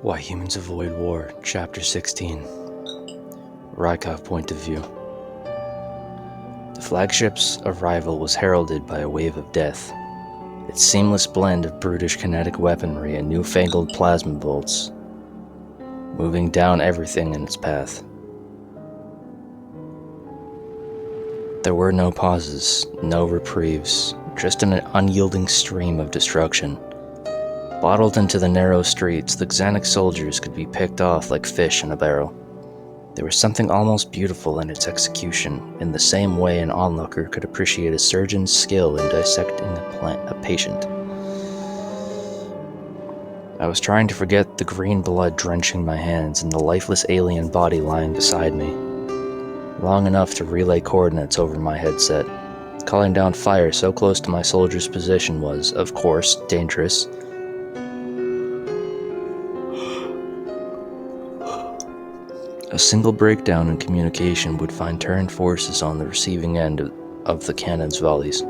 Why Humans Avoid War, Chapter 16. Rykov Point of View. The flagship's arrival was heralded by a wave of death. Its seamless blend of brutish kinetic weaponry and newfangled plasma bolts, moving down everything in its path. There were no pauses, no reprieves, just an unyielding stream of destruction. Bottled into the narrow streets, the xanax soldiers could be picked off like fish in a barrel. There was something almost beautiful in its execution, in the same way an onlooker could appreciate a surgeon's skill in dissecting a patient. I was trying to forget the green blood drenching my hands and the lifeless alien body lying beside me, long enough to relay coordinates over my headset. Calling down fire so close to my soldier's position was, of course, dangerous. A single breakdown in communication would find turned forces on the receiving end of the cannon's volleys.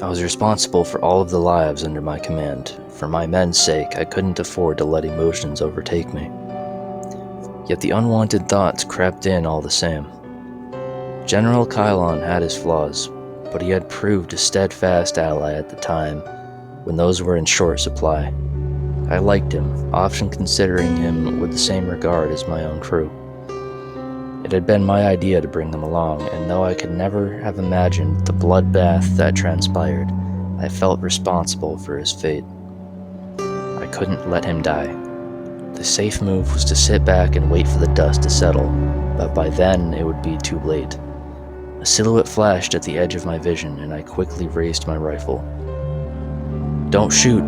I was responsible for all of the lives under my command. For my men's sake, I couldn't afford to let emotions overtake me. Yet the unwanted thoughts crept in all the same. General Kylon had his flaws, but he had proved a steadfast ally at the time, when those were in short supply. I liked him, often considering him with the same regard as my own crew. It had been my idea to bring them along, and though I could never have imagined the bloodbath that transpired, I felt responsible for his fate. I couldn't let him die. The safe move was to sit back and wait for the dust to settle, but by then it would be too late. A silhouette flashed at the edge of my vision, and I quickly raised my rifle. "Don't shoot!"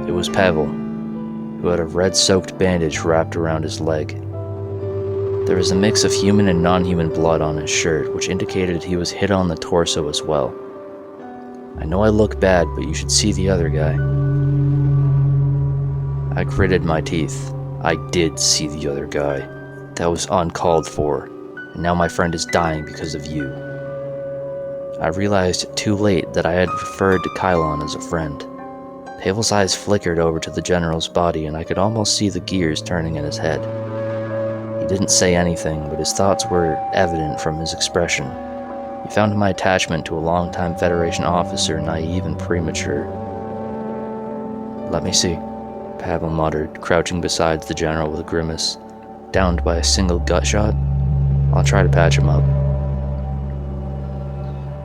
It was Pavel, who had a red-soaked bandage wrapped around his leg. There was a mix of human and non-human blood on his shirt, which indicated he was hit on the torso as well. "I know I look bad, but you should see the other guy." I gritted my teeth. I did see the other guy. That was uncalled for, and now my friend is dying because of you. I realized too late that I had referred to Kylon as a friend. Pavel's eyes flickered over to the general's body, and I could almost see the gears turning in his head. He didn't say anything, but his thoughts were evident from his expression. He found my attachment to a longtime Federation officer naive and premature. "Let me see," Pavel muttered, crouching beside the general with a grimace. "Downed by a single gut shot? I'll try to patch him up."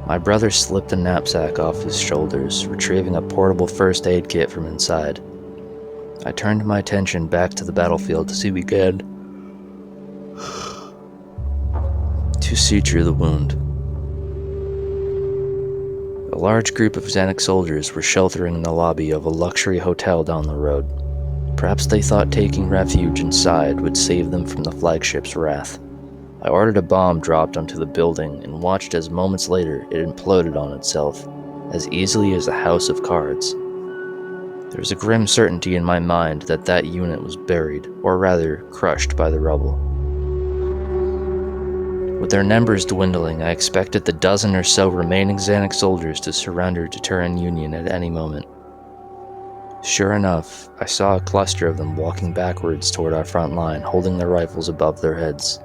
My brother slipped a knapsack off his shoulders, retrieving a portable first aid kit from inside. I turned my attention back to the battlefield to suture the wound. A large group of xanax soldiers were sheltering in the lobby of a luxury hotel down the road. Perhaps they thought taking refuge inside would save them from the flagship's wrath. I ordered a bomb dropped onto the building and watched as moments later it imploded on itself, as easily as a house of cards. There was a grim certainty in my mind that that unit was buried, or rather, crushed by the rubble. With their numbers dwindling, I expected the dozen or so remaining xanax soldiers to surrender to Terran Union at any moment. Sure enough, I saw a cluster of them walking backwards toward our front line, holding their rifles above their heads.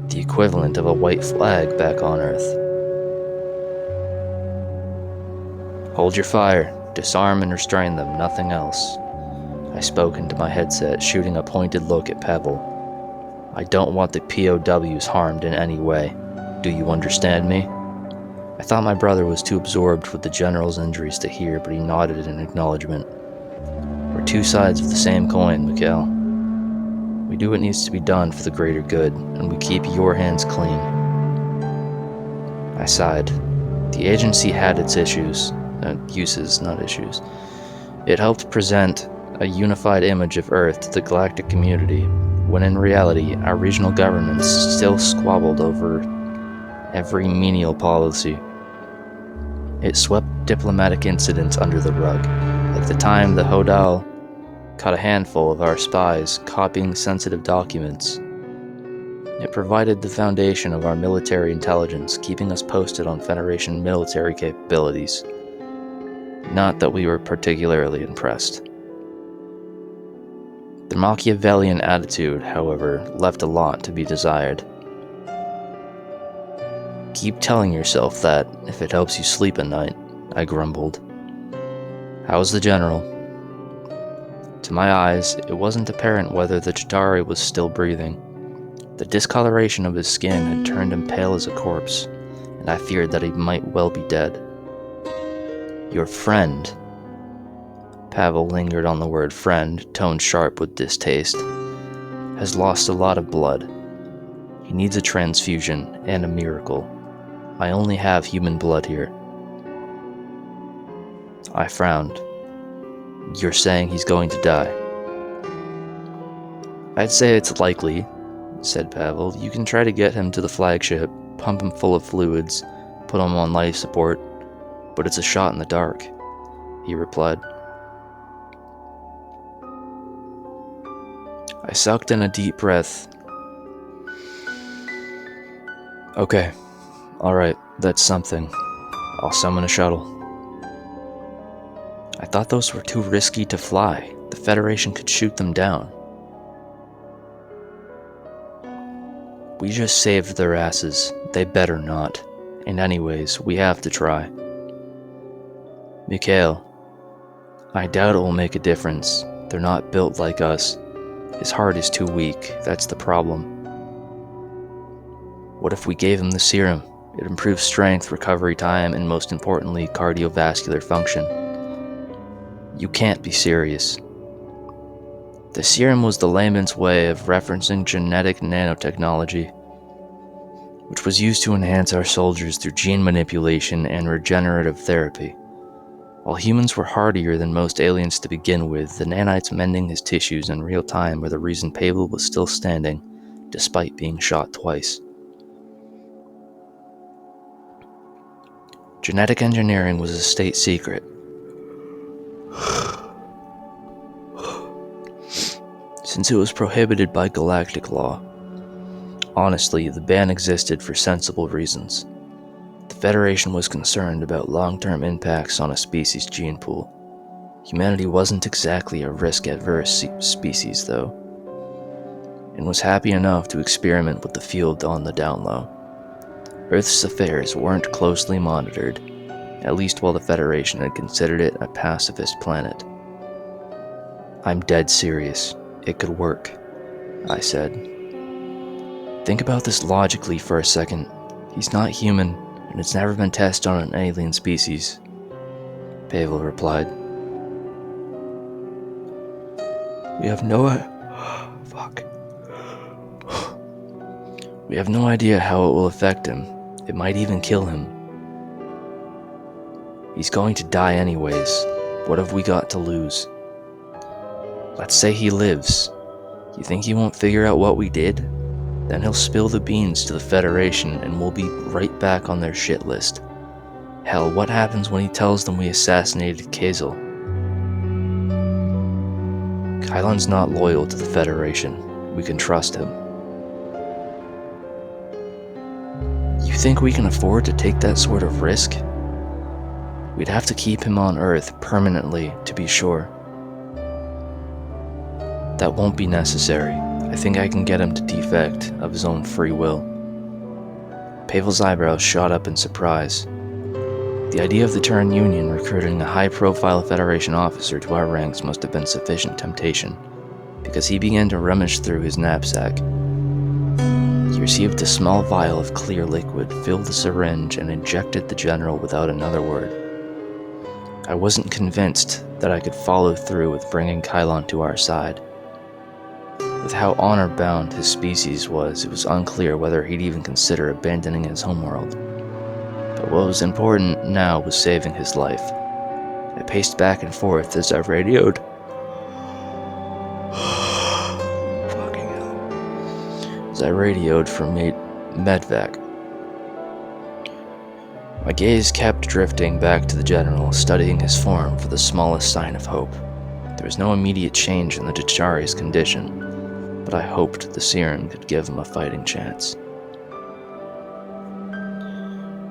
The equivalent of a white flag back on Earth. "Hold your fire. Disarm and restrain them, nothing else." I spoke into my headset, shooting a pointed look at Pavel. "I don't want the POWs harmed in any way. Do you understand me?" I thought my brother was too absorbed with the general's injuries to hear, but he nodded in acknowledgement. "We're two sides of the same coin, Mikhail. We do what needs to be done for the greater good, and we keep your hands clean." I sighed. The agency had its uses, not issues. It helped present a unified image of Earth to the galactic community, when in reality, our regional governments still squabbled over every menial policy. It swept diplomatic incidents under the rug. At the time, the Hodal caught a handful of our spies copying sensitive documents. It provided the foundation of our military intelligence, keeping us posted on Federation military capabilities. Not that we were particularly impressed. The Machiavellian attitude, however, left a lot to be desired. "Keep telling yourself that, if it helps you sleep at night," I grumbled. "How's the general?" To my eyes, it wasn't apparent whether the Chitauri was still breathing. The discoloration of his skin had turned him pale as a corpse, and I feared that he might well be dead. "Your friend," Pavel lingered on the word friend, toned sharp with distaste, "has lost a lot of blood. He needs a transfusion and a miracle. I only have human blood here." I frowned. "You're saying he's going to die?" "I'd say it's likely," said Pavel. "You can try to get him to the flagship, pump him full of fluids, put him on life support, but it's a shot in the dark," he replied. I sucked in a deep breath. "Okay, alright, that's something. I'll summon a shuttle." "I thought those were too risky to fly. The Federation could shoot them down." "We just saved their asses. They better not. And anyways, we have to try." "Mikhail, I doubt it will make a difference. They're not built like us. His heart is too weak, that's the problem." "What if we gave him the serum? It improves strength, recovery time, and most importantly, cardiovascular function." "You can't be serious." The serum was the layman's way of referencing genetic nanotechnology, which was used to enhance our soldiers through gene manipulation and regenerative therapy. While humans were hardier than most aliens to begin with, the nanites mending his tissues in real time were the reason Pavel was still standing, despite being shot twice. Genetic engineering was a state secret. Since it was prohibited by galactic law. Honestly, the ban existed for sensible reasons. The Federation was concerned about long-term impacts on a species' gene pool. Humanity wasn't exactly a risk-averse species, though, and was happy enough to experiment with the field on the down low. Earth's affairs weren't closely monitored, at least while the Federation had considered it a pacifist planet. "I'm dead serious. It could work," I said. "Think about this logically for a second. He's not human, and it's never been tested on an alien species," Pavel replied. We have no idea how it will affect him. It might even kill him. He's going to die anyways. What have we got to lose? Let's say he lives. You think he won't figure out what we did? Then he'll spill the beans to the Federation and we'll be right back on their shit list. Hell, what happens when he tells them we assassinated Kazel? Kylon's not loyal to the Federation. We can trust him. You think we can afford to take that sort of risk? We'd have to keep him on Earth permanently, to be sure. That won't be necessary. I think I can get him to defect of his own free will. Pavel's eyebrows shot up in surprise. The idea of the Terran Union recruiting a high-profile Federation officer to our ranks must have been sufficient temptation, because he began to rummage through his knapsack. He received a small vial of clear liquid, filled the syringe, and injected the general without another word. I wasn't convinced that I could follow through with bringing Kylon to our side. With how honor-bound his species was, it was unclear whether he'd even consider abandoning his homeworld. But what was important now was saving his life. I paced back and forth as I radioed. Fucking hell. As I radioed for Medvac. My gaze kept drifting back to the general, studying his form for the smallest sign of hope. There was no immediate change in the Chitauri's condition, but I hoped the serum could give him a fighting chance.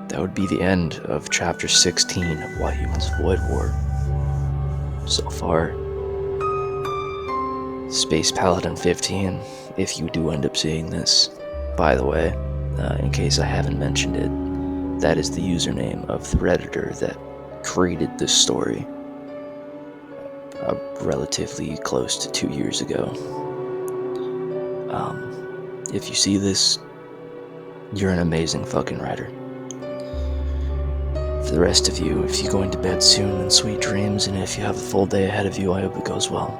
That would be the end of Chapter 16 of Why Humans Avoid War. so far. Space Paladin 15, if you do end up seeing this. By the way, in case I haven't mentioned it, that is the username of the Redditor that created this story relatively close to 2 years ago. If you see this, you're an amazing fucking writer. For the rest of you, if you're going to bed soon, and sweet dreams, and if you have a full day ahead of you, I hope it goes well.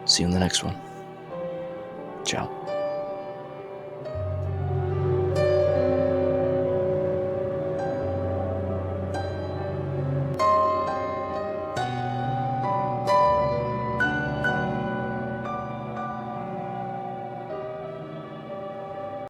See you in the next one. Ciao.